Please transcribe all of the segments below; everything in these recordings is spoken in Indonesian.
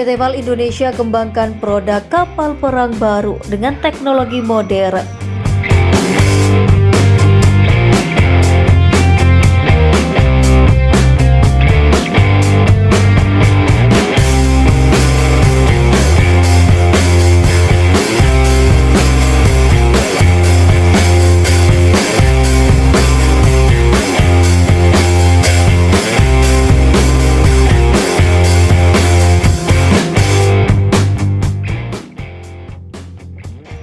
PT PAL Indonesia kembangkan produk kapal perang baru dengan teknologi modern.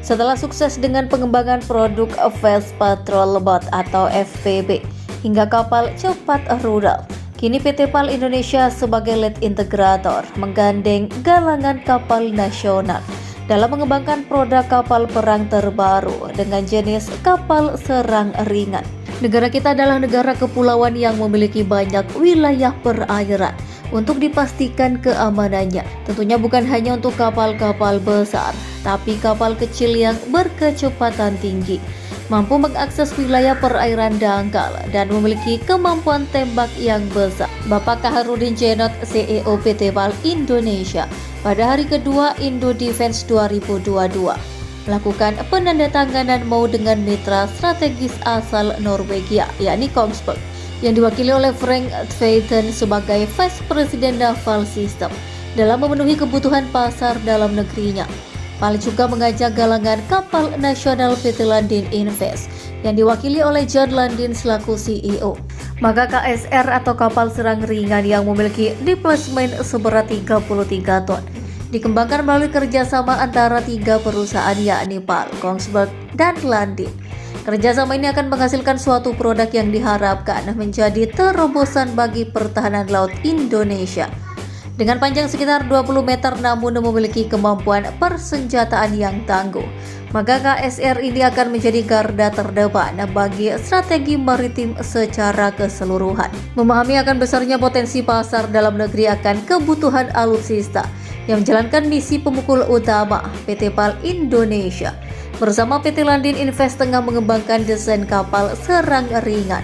Setelah sukses dengan pengembangan produk Fast Patrol Boat atau FPB hingga kapal cepat rudal, kini PT PAL Indonesia sebagai lead integrator menggandeng galangan kapal nasional dalam mengembangkan produk kapal perang terbaru dengan jenis kapal serang ringan. Negara kita adalah negara kepulauan yang memiliki banyak wilayah perairan. Untuk dipastikan keamanannya, tentunya bukan hanya untuk kapal-kapal besar, tapi kapal kecil yang berkecepatan tinggi, mampu mengakses wilayah perairan dangkal dan memiliki kemampuan tembak yang besar. Bapak Kaharudin Jenot, CEO PT PAL Indonesia, pada hari kedua Indo Defense 2022 melakukan penandatanganan MOU dengan mitra strategis asal Norwegia, yakni Kongsberg, yang diwakili oleh Frank Tveitan sebagai Vice President Naval System dalam memenuhi kebutuhan pasar dalam negerinya. PAL juga mengajak galangan kapal nasional PT Landin Invest yang diwakili oleh John Landin selaku CEO. Maka KSR atau kapal serang ringan yang memiliki displacement seberat 33 ton dikembangkan melalui kerjasama antara 3 perusahaan yakni PAL, Kongsberg, dan Landin. Kerjasama ini akan menghasilkan suatu produk yang diharapkan menjadi terobosan bagi pertahanan laut Indonesia. Dengan panjang sekitar 20 meter namun memiliki kemampuan persenjataan yang tangguh, maka KSR ini akan menjadi garda terdepan bagi strategi maritim secara keseluruhan. Memahami akan besarnya potensi pasar dalam negeri akan kebutuhan alutsista yang menjalankan misi pemukul utama PT PAL Indonesia bersama PT Landin Invest tengah mengembangkan desain kapal serang ringan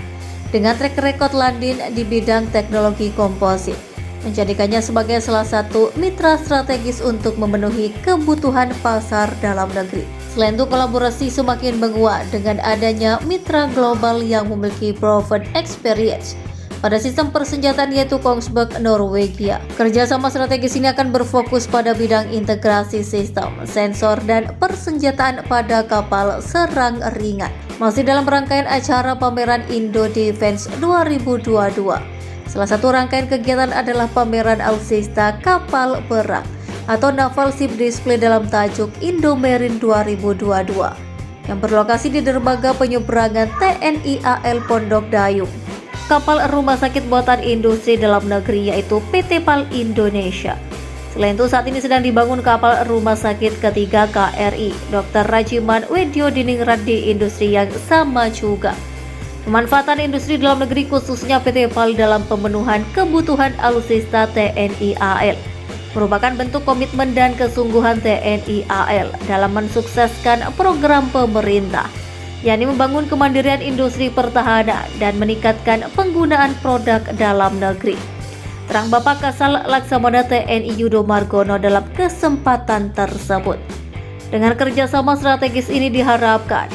dengan track record Landin di bidang teknologi komposit, menjadikannya sebagai salah satu mitra strategis untuk memenuhi kebutuhan pasar dalam negeri. Selain itu, kolaborasi semakin menguat dengan adanya mitra global yang memiliki proven experience pada sistem persenjataan yaitu Kongsberg Norwegia. Kerjasama strategis ini akan berfokus pada bidang integrasi sistem, sensor, dan persenjataan pada kapal serang ringan. Masih dalam rangkaian acara pameran Indo Defense 2022. Salah satu rangkaian kegiatan adalah pameran alutsista kapal perang atau Naval Ship Display dalam tajuk Indo Marine 2022 yang berlokasi di dermaga penyeberangan TNI AL Pondok Dayung. Kapal rumah sakit buatan industri dalam negeri yaitu PT PAL Indonesia. Selain itu, saat ini sedang dibangun kapal rumah sakit ketiga KRI Dr. Rajiman Wedyo Diningrat di industri yang sama juga. Pemanfaatan industri dalam negeri khususnya PT PAL dalam pemenuhan kebutuhan alutsista TNI AL merupakan bentuk komitmen dan kesungguhan TNI AL dalam mensukseskan program pemerintah, yakni membangun kemandirian industri pertahanan dan meningkatkan penggunaan produk dalam negeri. Terang Bapak Kasal Laksamana TNI Yudo Margono dalam kesempatan tersebut. Dengan kerjasama strategis ini diharapkan,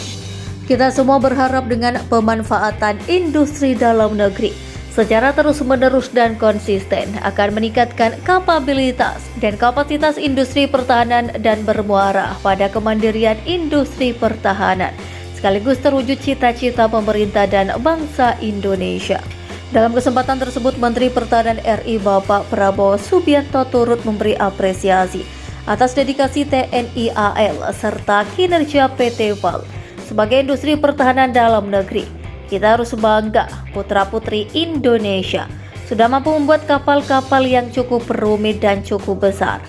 kita semua berharap dengan pemanfaatan industri dalam negeri secara terus-menerus dan konsisten akan meningkatkan kapabilitas dan kapasitas industri pertahanan dan bermuara pada kemandirian industri pertahanan, sekaligus terwujud cita-cita pemerintah dan bangsa Indonesia. Dalam kesempatan tersebut, Menteri Pertahanan RI Bapak Prabowo Subianto turut memberi apresiasi atas dedikasi TNI AL serta kinerja PT PAL sebagai industri pertahanan dalam negeri. Kita harus bangga, putra-putri Indonesia sudah mampu membuat kapal-kapal yang cukup rumit dan cukup besar.